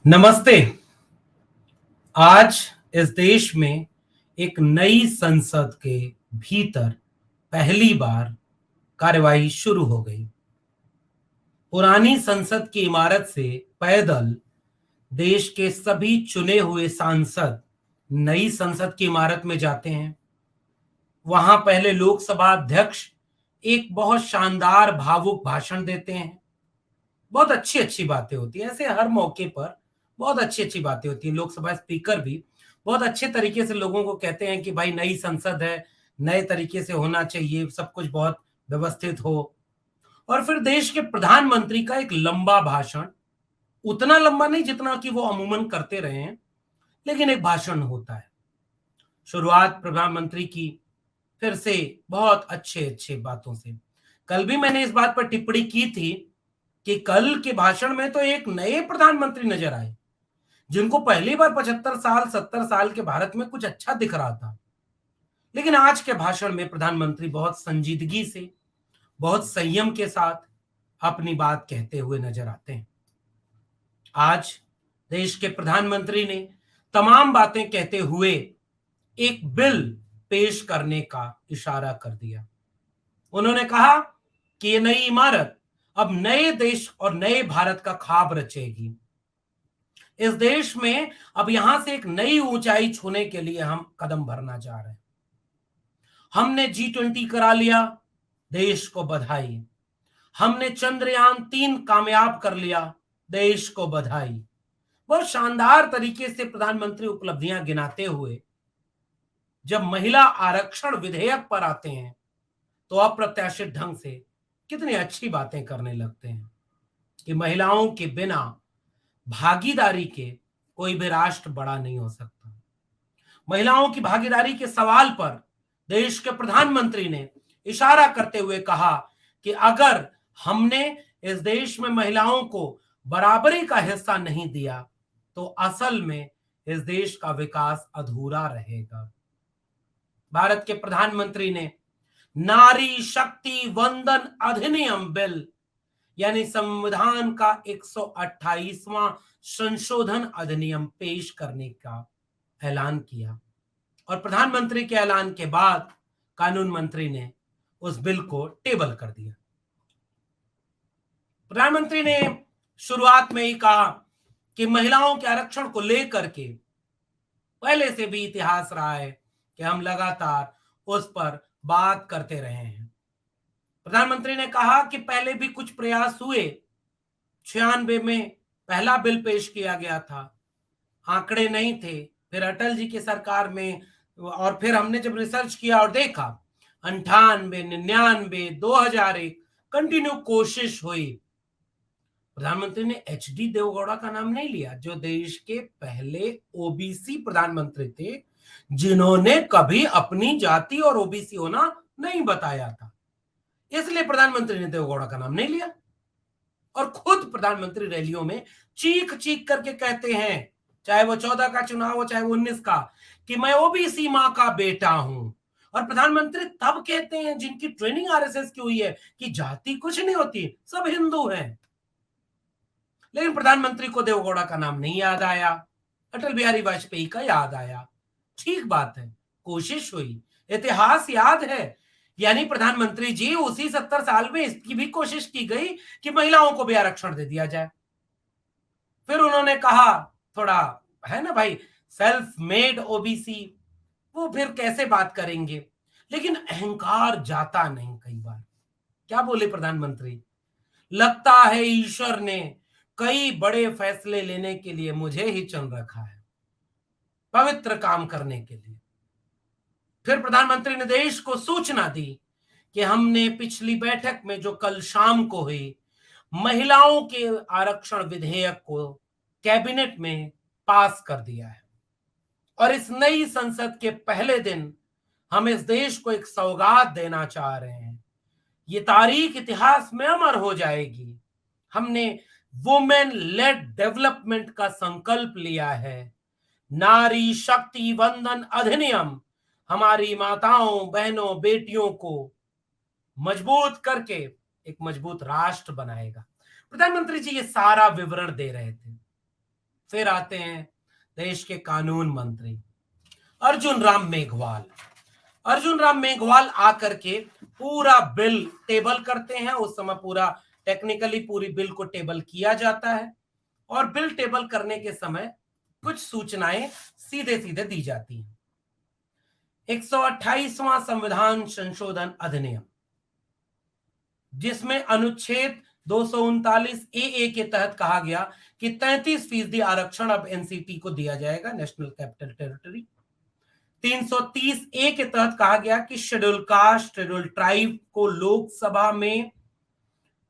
नमस्ते। आज इस देश में एक नई संसद के भीतर पहली बार कार्यवाही शुरू हो गई। पुरानी संसद की इमारत से पैदल देश के सभी चुने हुए सांसद नई संसद की इमारत में जाते हैं। वहां पहले लोकसभा अध्यक्ष एक बहुत शानदार भावुक भाषण देते हैं। बहुत अच्छी अच्छी बातें होती हैं, ऐसे हर मौके पर बहुत अच्छी अच्छी बातें होती हैं। लोकसभा स्पीकर भी बहुत अच्छे तरीके से लोगों को कहते हैं कि भाई नई संसद है, नए तरीके से होना चाहिए, सब कुछ बहुत व्यवस्थित हो। और फिर देश के प्रधानमंत्री का एक लंबा भाषण, उतना लंबा नहीं जितना कि वो अमूमन करते रहे हैं, लेकिन एक भाषण होता है। शुरुआत प्रधानमंत्री की फिर से बहुत अच्छे अच्छे बातों से। कल भी मैंने इस बात पर टिप्पणी की थी कि कल के भाषण में तो एक नए प्रधानमंत्री नजर आए, जिनको पहली बार 75 साल 70 साल के भारत में कुछ अच्छा दिख रहा था। लेकिन आज के भाषण में प्रधानमंत्री बहुत संजीदगी से, बहुत संयम के साथ अपनी बात कहते हुए नजर आते हैं। आज देश के प्रधानमंत्री ने तमाम बातें कहते हुए एक बिल पेश करने का इशारा कर दिया। उन्होंने कहा कि ये नई इमारत अब नए देश और नए भारत का ख्वाब रचेगी। इस देश में अब यहां से एक नई ऊंचाई छूने के लिए हम कदम भरना चाह रहे हैं। हमने G20 करा लिया, देश को बधाई। हमने चंद्रयान 3 कामयाब कर लिया, देश को बधाई। बहुत शानदार तरीके से प्रधानमंत्री उपलब्धियां गिनाते हुए जब महिला आरक्षण विधेयक पर आते हैं तो अप्रत्याशित ढंग से कितनी अच्छी बातें करने लगते हैं कि महिलाओं के बिना भागीदारी के कोई भी राष्ट्र बड़ा नहीं हो सकता। महिलाओं की भागीदारी के सवाल पर देश के प्रधानमंत्री ने इशारा करते हुए कहा कि अगर हमने इस देश में महिलाओं को बराबरी का हिस्सा नहीं दिया तो असल में इस देश का विकास अधूरा रहेगा। भारत के प्रधानमंत्री ने नारी शक्ति वंदन अधिनियम बिल यानी संविधान का 128वां संशोधन अधिनियम पेश करने का ऐलान किया और प्रधानमंत्री के ऐलान के बाद कानून मंत्री ने उस बिल को टेबल कर दिया। प्रधानमंत्री ने शुरुआत में ही कहा कि महिलाओं के आरक्षण को लेकर के पहले से भी इतिहास रहा है कि हम लगातार उस पर बात करते रहे हैं। प्रधानमंत्री ने कहा कि पहले भी कुछ प्रयास हुए। 96 में पहला बिल पेश किया गया था, आंकड़े नहीं थे। फिर अटल जी की सरकार में और फिर हमने जब रिसर्च किया और देखा 98 99 2001 कंटिन्यू कोशिश हुई। प्रधानमंत्री ने HD देवगौड़ा का नाम नहीं लिया, जो देश के पहले ओबीसी प्रधानमंत्री थे, जिन्होंने कभी अपनी जाति और ओबीसी होना नहीं बताया था। इसलिए प्रधानमंत्री ने देवगौड़ा का नाम नहीं लिया और खुद प्रधानमंत्री रैलियों में चीख चीख करके कहते हैं, चाहे वो 14 का चुनाव हो चाहे वो 19 का, कि मैं ओबीसी मां का बेटा हूं। और प्रधानमंत्री तब कहते हैं जिनकी ट्रेनिंग आरएसएस की हुई है कि जाति कुछ नहीं होती, सब हिंदू हैं। लेकिन प्रधानमंत्री को देवगौड़ा का नाम नहीं याद आया, अटल बिहारी वाजपेयी का याद आया। ठीक बात है, कोशिश हुई, इतिहास याद है। यानी प्रधानमंत्री जी उसी 70 साल में इसकी भी कोशिश की गई कि महिलाओं को भी आरक्षण दे दिया जाए। फिर उन्होंने कहा, थोड़ा है ना भाई, सेल्फ मेड ओबीसी, वो फिर कैसे बात करेंगे। लेकिन अहंकार जाता नहीं। कई बार क्या बोले प्रधानमंत्री, लगता है ईश्वर ने कई बड़े फैसले लेने के लिए मुझे ही चुन रखा है, पवित्र काम करने के लिए। फिर प्रधानमंत्री ने देश को सूचना दी कि हमने पिछली बैठक में जो कल शाम को हुई महिलाओं के आरक्षण विधेयक को कैबिनेट में पास कर दिया है और इस नई संसद के पहले दिन हम इस देश को एक सौगात देना चाह रहे हैं। ये तारीख इतिहास में अमर हो जाएगी। हमने वुमेन लेड डेवलपमेंट का संकल्प लिया है। नारी शक्ति वंदन अधिनियम हमारी माताओं बहनों बेटियों को मजबूत करके एक मजबूत राष्ट्र बनाएगा। प्रधानमंत्री जी ये सारा विवरण दे रहे थे। फिर आते हैं देश के कानून मंत्री अर्जुन राम मेघवाल। अर्जुन राम मेघवाल आकर के पूरा बिल टेबल करते हैं। उस समय पूरा टेक्निकली पूरी बिल को टेबल किया जाता है और बिल टेबल करने के समय कुछ सूचनाएं सीधे सीधे दी जाती हैं। 128वां संविधान संशोधन अधिनियम, जिसमें अनुच्छेद 239 ए के तहत कहा गया कि 33% आरक्षण अब एनसीटी को दिया जाएगा, नेशनल कैपिटल टेरिटरी। 330 ए के तहत कहा गया कि शेड्यूल कास्ट, शेड्यूल ट्राइब को लोकसभा में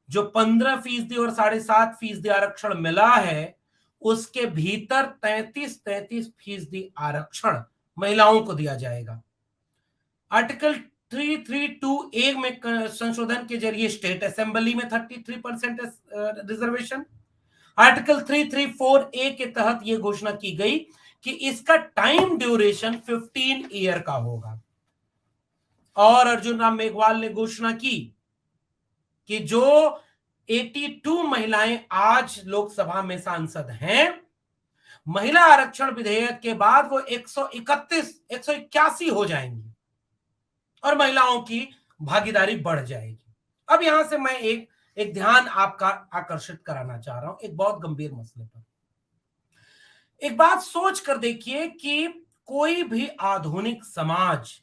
जो 15% और 7.5% आरक्षण मिला है, उसके भीतर 33% आरक्षण महिलाओं को दिया जाएगा। आर्टिकल 332 में संशोधन के जरिए स्टेट असेंबली में 33% रिजर्वेशन। आर्टिकल 334 के तहत यह घोषणा की गई कि इसका टाइम ड्यूरेशन 15 ईयर का होगा। और अर्जुन राम मेघवाल ने घोषणा की कि जो 82 महिलाएं आज लोकसभा में सांसद हैं, महिला आरक्षण विधेयक के बाद वो 181 हो जाएंगी और महिलाओं की भागीदारी बढ़ जाएगी। अब यहां से मैं एक ध्यान आपका आकर्षित कराना चाह रहा हूं एक बहुत गंभीर मसले पर। एक बात सोच कर देखिए कि कोई भी आधुनिक समाज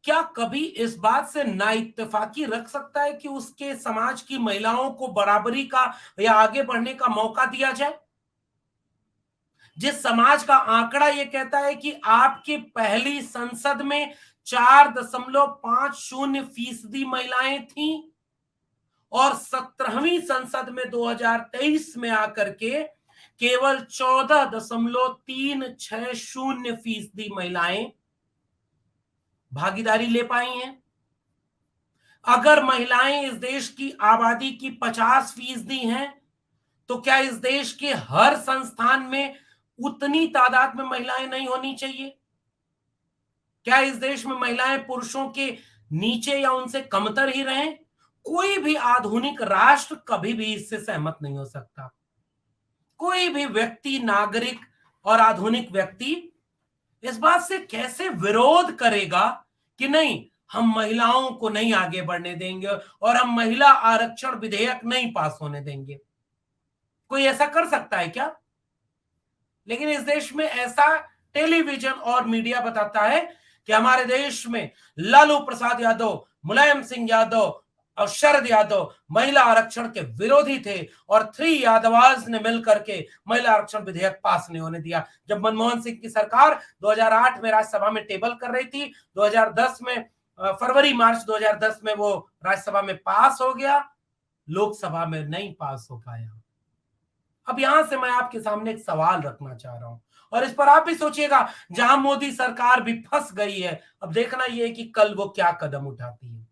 क्या कभी इस बात से नाइत्तेफाकी रख सकता है कि उसके समाज की महिलाओं को बराबरी का या आगे बढ़ने का मौका दिया जाए? जिस समाज का आंकड़ा यह कहता है कि आपकी पहली संसद में 4.50% महिलाएं थीं और 17वीं संसद में 2023 में आकर के केवल 14.360% महिलाएं भागीदारी ले पाई हैं। अगर महिलाएं इस देश की आबादी की 50% हैं, तो क्या इस देश के हर संस्थान में उतनी तादाद में महिलाएं नहीं होनी चाहिए? क्या इस देश में महिलाएं पुरुषों के नीचे या उनसे कमतर ही रहें? कोई भी आधुनिक राष्ट्र कभी भी इससे सहमत नहीं हो सकता। कोई भी व्यक्ति, नागरिक और आधुनिक व्यक्ति इस बात से कैसे विरोध करेगा कि नहीं, हम महिलाओं को नहीं आगे बढ़ने देंगे और हम महिला आरक्षण विधेयक नहीं पास होने देंगे? कोई ऐसा कर सकता है क्या? लेकिन इस देश में ऐसा टेलीविजन और मीडिया बताता है कि हमारे देश में लालू प्रसाद यादव, मुलायम सिंह यादव और शरद यादव महिला आरक्षण के विरोधी थे और 3 यादवाज ने मिलकर के महिला आरक्षण विधेयक पास नहीं होने दिया। जब मनमोहन सिंह की सरकार 2008 में राज्यसभा में टेबल कर रही थी, 2010 में फरवरी-मार्च 2010 में वो राज्यसभा में पास हो गया, लोकसभा में नहीं पास हो पाया। अब यहां से मैं आपके सामने एक सवाल रखना चाह रहा हूं और इस पर आप भी सोचिएगा। जहां मोदी सरकार भी फंस गई है, अब देखना यह है कि कल वो क्या कदम उठाती है।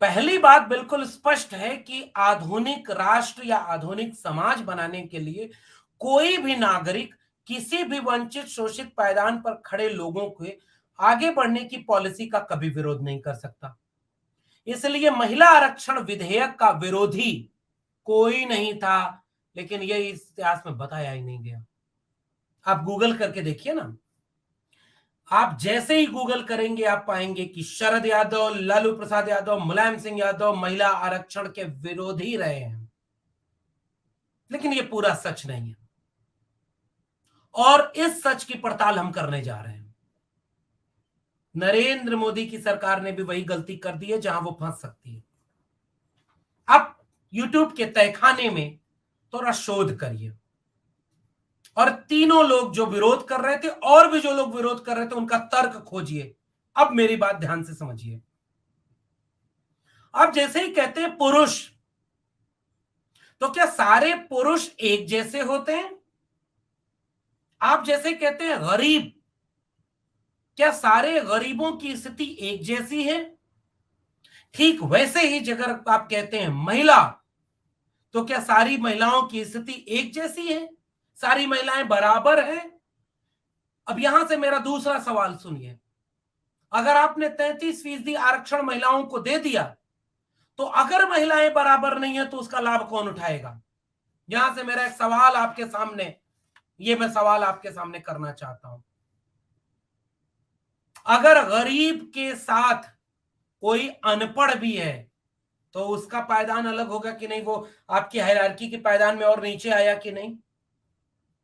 पहली बात बिल्कुल स्पष्ट है कि आधुनिक राष्ट्र या आधुनिक समाज बनाने के लिए कोई भी नागरिक किसी भी वंचित, शोषित पायदान पर खड़े लोगों के आगे बढ़ने की पॉलिसी का कभी विरोध नहीं कर सकता। इसलिए महिला आरक्षण विधेयक का विरोधी कोई नहीं था, लेकिन यह इस इतिहास में बताया ही नहीं गया। आप गूगल करके देखिए ना, आप जैसे ही गूगल करेंगे आप पाएंगे कि शरद यादव, लालू प्रसाद यादव, मुलायम सिंह यादव महिला आरक्षण के विरोधी रहे हैं। लेकिन यह पूरा सच नहीं है और इस सच की पड़ताल हम करने जा रहे हैं। नरेंद्र मोदी की सरकार ने भी वही गलती कर दी है जहां वो फंस सकती है। आप यूट्यूब के तहखाने में थोड़ा शोध करिए और तीनों लोग जो विरोध कर रहे थे और भी जो लोग विरोध कर रहे थे उनका तर्क खोजिए। अब मेरी बात ध्यान से समझिए। अब जैसे ही कहते हैं पुरुष, तो क्या सारे पुरुष एक जैसे होते हैं? आप जैसे कहते हैं गरीब, क्या सारे गरीबों की स्थिति एक जैसी है? ठीक वैसे ही अगर आप कहते हैं महिला, तो क्या सारी महिलाओं की स्थिति एक जैसी है? सारी महिलाएं बराबर हैं? अब यहां से मेरा दूसरा सवाल सुनिए। अगर आपने 33% आरक्षण महिलाओं को दे दिया, तो अगर महिलाएं बराबर नहीं है तो उसका लाभ कौन उठाएगा? यहां से मेरा एक सवाल आपके सामने, ये मैं सवाल आपके सामने करना चाहता हूं। अगर गरीब के साथ कोई अनपढ़ भी है तो उसका पायदान अलग होगा कि नहीं? वो आपकी हायरार्की के पायदान में और नीचे आया कि नहीं?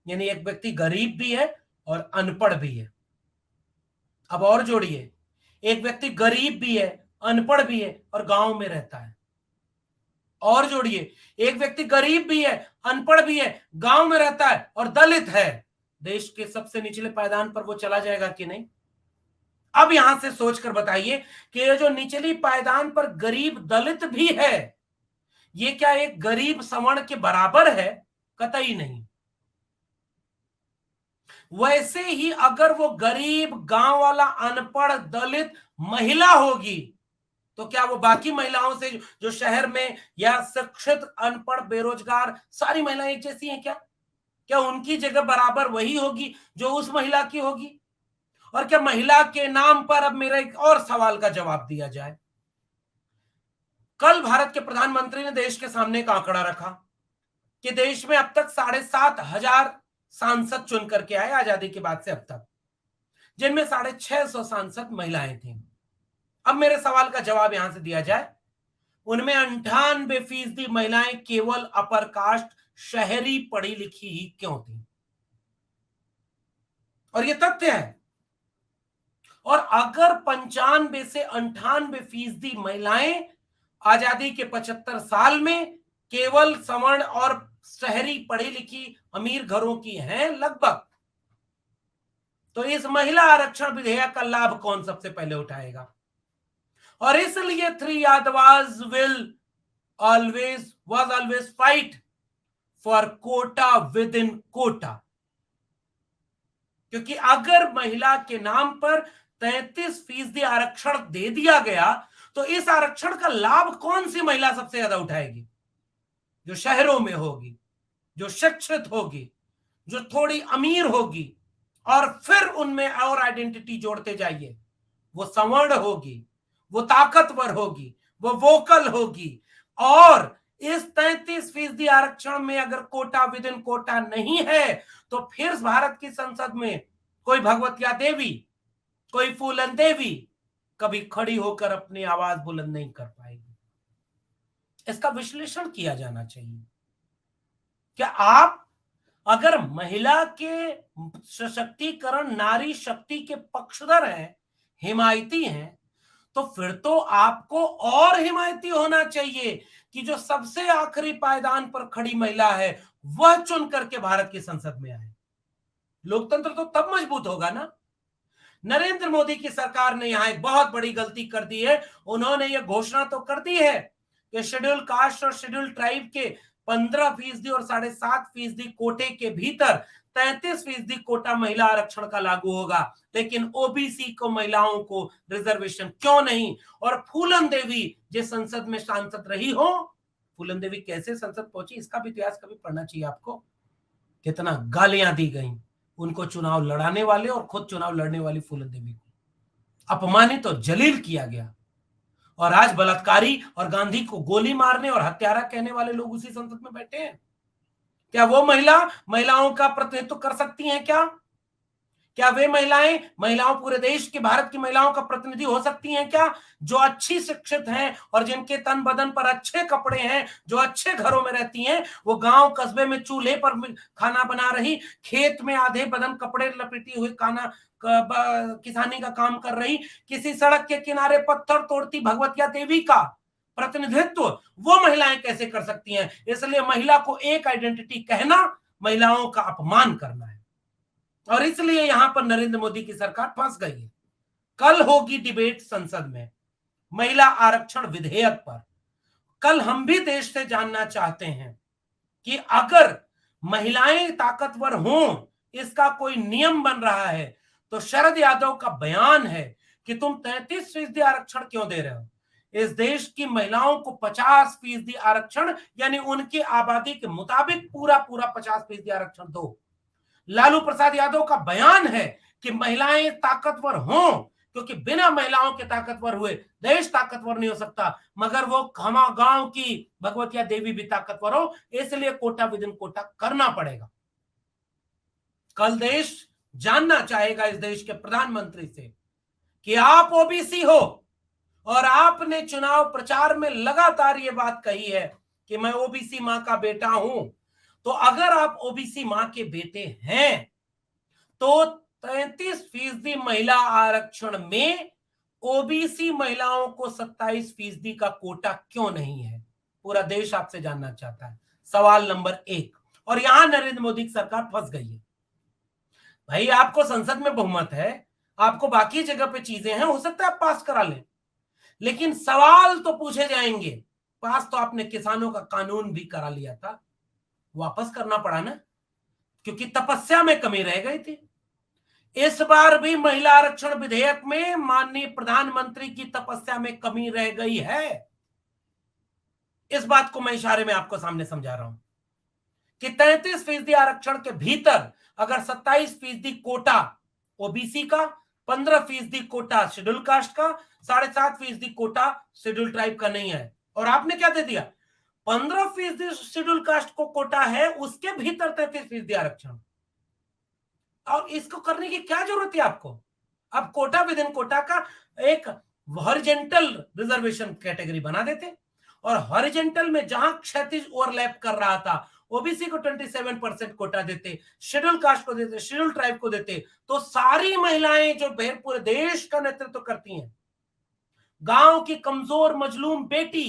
यानी एक व्यक्ति गरीब भी है और अनपढ़ भी है। अब और जोड़िए, एक व्यक्ति गरीब भी है, अनपढ़ भी है और गांव में रहता है। और जोड़िए, एक व्यक्ति गरीब भी है, अनपढ़ भी है, गांव में रहता है और दलित है। देश के सबसे निचले पायदान पर वो चला जाएगा कि नहीं? अब यहां से सोचकर बताइए कि ये जो निचली पायदान पर गरीब दलित भी है, ये क्या एक गरीब सवर्ण के बराबर है? कतई नहीं। वैसे ही अगर वो गरीब गांव वाला अनपढ़ दलित महिला होगी तो क्या वो बाकी महिलाओं से जो शहर में या शिक्षित अनपढ़ बेरोजगार सारी महिलाएं एक जैसी हैं क्या? क्या उनकी जगह बराबर वही होगी जो उस महिला की होगी? और क्या महिला के नाम पर, अब मेरा एक और सवाल का जवाब दिया जाए। कल भारत के प्रधानमंत्री ने देश के सामने एक आंकड़ा रखा कि देश में अब तक 7,500 सांसद चुन करके आए आजादी के बाद से अब तक, जिनमें 650 सांसद महिलाएं थी। अब मेरे सवाल का जवाब यहां से दिया जाए, उनमें 98% महिलाएं केवल अपर कास्ट शहरी पढ़ी लिखी ही क्यों थी? और यह तथ्य है। और अगर 95 से 98% महिलाएं आजादी के 75 साल में केवल सवर्ण और शहरी पढ़ी लिखी अमीर घरों की हैं लगभग, तो इस महिला आरक्षण विधेयक का लाभ कौन सबसे पहले उठाएगा? और इसलिए three Yadavas will always fight for quota within quota, क्योंकि अगर महिला के नाम पर 33% आरक्षण दे दिया गया तो इस आरक्षण का लाभ कौन सी महिला सबसे ज्यादा उठाएगी? जो शहरों में होगी, जो शिक्षित होगी, जो थोड़ी अमीर होगी, और फिर उनमें और आइडेंटिटी जोड़ते जाइए। वो सवर्ण होगी, वो ताकतवर होगी, वो वोकल होगी। और इस 33% आरक्षण में अगर कोटा विद इन कोटा नहीं है तो फिर भारत की संसद में कोई भगवतिया देवी, कोई फूलन देवी कभी खड़ी होकर अपनी आवाज बुलंद नहीं कर पाएगी। इसका विश्लेषण किया जाना चाहिए। क्या आप अगर महिला के सशक्तिकरण, नारी शक्ति के पक्षधर हैं, हिमायती हैं, तो फिर तो आपको और हिमायती होना चाहिए कि जो सबसे आखिरी पायदान पर खड़ी महिला है वह चुन करके भारत की संसद में आए। लोकतंत्र तो तब मजबूत होगा ना। नरेंद्र मोदी की सरकार ने यहां एक बहुत बड़ी गलती कर दी है। उन्होंने यह घोषणा तो कर दी है कि शेड्यूल कास्ट और शेड्यूल ट्राइब के 15% और 7.5% कोटे के भीतर 33% कोटा महिला आरक्षण का लागू होगा, लेकिन ओबीसी को, महिलाओं को रिजर्वेशन क्यों नहीं? और फूलन देवी जिस संसद में सांसद रही हो, फूलन देवी कैसे संसद पहुंची इसका भी इतिहास कभी पढ़ना चाहिए आपको। कितना गालियां दी गई उनको, चुनाव लड़ाने वाले और खुद चुनाव लड़ने वाली फूलन देवी को अपमानित और जलील किया गया। और आज बलात्कारी और गांधी को गोली मारने और हत्यारा कहने वाले लोग उसी संसद में बैठे हैं। क्या वो महिलाओं का प्रतिनिधित्व कर सकती हैं क्या? क्या वे महिलाओं पूरे देश की, भारत की महिलाओं का प्रतिनिधि हो सकती हैं क्या? जो अच्छी शिक्षित हैं और जिनके तन बदन पर अच्छे कपड़े हैं, जो अच्छे घरों में रहती हैं, वो गांव कस्बे में चूल्हे पर खाना बना रही, खेत में आधे बदन कपड़े लपेटी हुई किसानी का काम कर रही, किसी सड़क के किनारे पत्थर तोड़ती भगवतिया देवी का प्रतिनिधित्व वो महिलाएं कैसे कर सकती हैं? इसलिए महिला को एक आइडेंटिटी कहना महिलाओं का अपमान करना है। और इसलिए यहां पर नरेंद्र मोदी की सरकार फंस गई है। कल होगी डिबेट संसद में महिला आरक्षण विधेयक पर। कल हम भी देश से जानना चाहते हैं कि अगर महिलाएं ताकतवर हों, इसका कोई नियम बन रहा है, तो शरद यादव का बयान है कि तुम 33% आरक्षण क्यों दे रहे हो? इस देश की महिलाओं को 50% आरक्षण, यानी उनकी आबादी के मुताबिक पूरा 50% आरक्षण दो। लालू प्रसाद यादव का बयान है कि महिलाएं ताकतवर हों, क्योंकि बिना महिलाओं के ताकतवर हुए देश ताकतवर नहीं हो सकता, मगर वो हमा गांव की भगवतिया देवी भी ताकतवर हो, इसलिए कोटा विद इन कोटा करना पड़ेगा। कल देश जानना चाहेगा इस देश के प्रधानमंत्री से कि आप ओबीसी हो और आपने चुनाव प्रचार में लगातार ये बात कही है कि मैं ओबीसी मां का बेटा हूं। तो अगर आप ओबीसी मां के बेटे हैं तो 33% महिला आरक्षण में ओबीसी महिलाओं को 27% का कोटा क्यों नहीं है? पूरा देश आपसे जानना चाहता है। सवाल नंबर 1। और यहां नरेंद्र मोदी की सरकार फंस गई है। भाई आपको संसद में बहुमत है, आपको बाकी जगह पे चीजें हैं, हो सकता है आप पास करा लें, लेकिन सवाल तो पूछे जाएंगे। पास तो आपने किसानों का कानून भी करा लिया था, वापस करना पड़ा ना, क्योंकि तपस्या में कमी रह गई थी। इस बार भी महिला आरक्षण विधेयक में माननीय प्रधानमंत्री की तपस्या में कमी रह गई है। इस बात को मैं इशारे में आपको सामने समझा रहा हूं कि 33% आरक्षण के भीतर अगर 27% कोटा ओबीसी का, 15% कोटा शेड्यूल कास्ट का, 7.5% कोटा शेड्यूल ट्राइब का नहीं है। और आपने क्या दे दिया? 15% शेड्यूल कास्ट को कोटा है, उसके भीतर 33% आरक्षण। और इसको करने की क्या जरूरत है आपको? अब कोटा विद इन कोटा का एक हॉरिजेंटल रिजर्वेशन कैटेगरी बना देते, और हॉरिजेंटल में जहां क्षैतिज ओवरलैप कर रहा था ओबीसी को 27% कोटा देते, शेड्यूल कास्ट को देते, शेड्यूल ट्राइब को देते, तो सारी महिलाएं जो पूरे देश का नेतृत्व करती हैं, गांव की कमजोर मजलूम बेटी,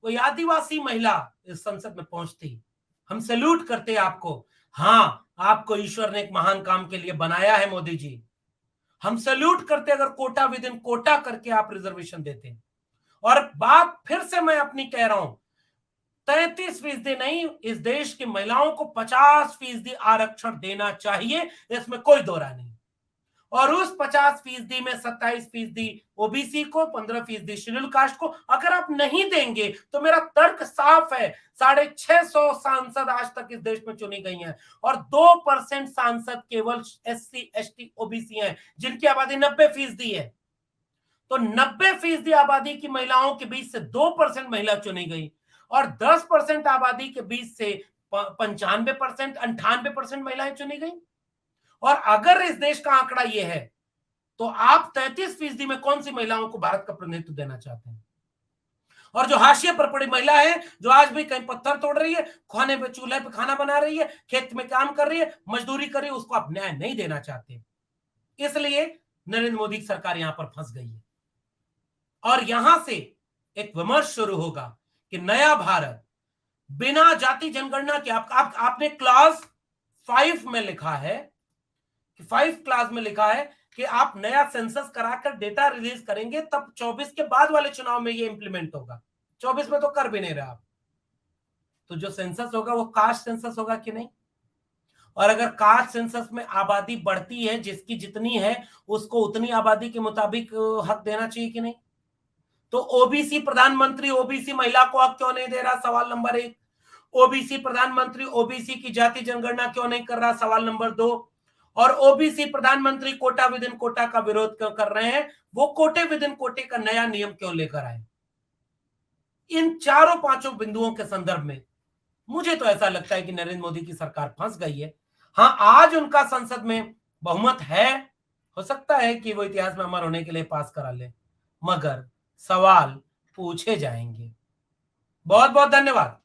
कोई आदिवासी महिला इस संसद में पहुंचती। हम सैल्यूट करते हैं आपको। हां, आपको ईश्वर ने एक महान काम के लिए बनाया है मोदी जी, हम सैल्यूट करते अगर कोटा विद इन कोटा करके आप रिजर्वेशन देते। और बात फिर से मैं अपनी कह रहा हूं, 33% नहीं, इस देश की महिलाओं को 50% आरक्षण देना चाहिए, इसमें कोई दो राय नहीं। और उस 50% में 27% ओबीसी को, 15% शेड्यूल कास्ट को अगर आप नहीं देंगे तो मेरा तर्क साफ है, 650 सांसद आज तक इस देश में चुनी गई हैं और 2% सांसद केवल एससी एसटी ओबीसी हैं, जिनकी आबादी 90% है। तो 90% आबादी की महिलाओं के बीच से 2% महिला चुनी गई और 10% आबादी के बीच से 95%, 98% महिलाएं चुनी गई। और अगर इस देश का आंकड़ा यह है तो आप 33% में कौन सी महिलाओं को भारत का प्रतिनिधित्व देना चाहते हैं? और जो हाशिए पर पड़ी महिला है, जो आज भी कहीं पत्थर तोड़ रही है, खाने पे चूल्हे पे खाना बना रही है, खेत में काम कर रही है, मजदूरी कर रही है, उसको आप न्याय नहीं देना चाहते। इसलिए नरेंद्र मोदी की सरकार यहां पर फंस गई है। और यहां से एक विमर्श शुरू होगा कि नया भारत बिना जाति जनगणना के आपने क्लास 5 में लिखा है कि 5 क्लास में लिखा है कि आप नया सेंसस कराकर डेटा रिलीज करेंगे, तब 24 के बाद वाले चुनाव में ये इंप्लीमेंट होगा। 24 में तो कर भी नहीं रहे आप। तो जो सेंसस होगा वो कास्ट सेंसस होगा कि नहीं? और अगर कास्ट सेंसस में आबादी बढ़ती है, जिसकी जितनी है उसको उतनी आबादी के मुताबिक हक देना चाहिए कि नहीं? तो ओबीसी प्रधानमंत्री ओबीसी महिला को हक क्यों नहीं दे रहा? सवाल नंबर 1। ओबीसी प्रधानमंत्री ओबीसी की जाति जनगणना क्यों नहीं कर रहा? सवाल नंबर 2। और ओबीसी प्रधानमंत्री कोटा विद इन कोटा का विरोध क्यों कर रहे हैं? वो कोटे विद इन कोटे का नया नियम क्यों लेकर आए? इन चारों पांचों बिंदुओं के संदर्भ में मुझे तो ऐसा लगता है कि नरेंद्र मोदी की सरकार फंस गई है। हां, आज उनका संसद में बहुमत है, हो सकता है कि वो इतिहास में अमर होने के लिए पास करा ले, मगर सवाल पूछे जाएंगे। बहुत बहुत धन्यवाद।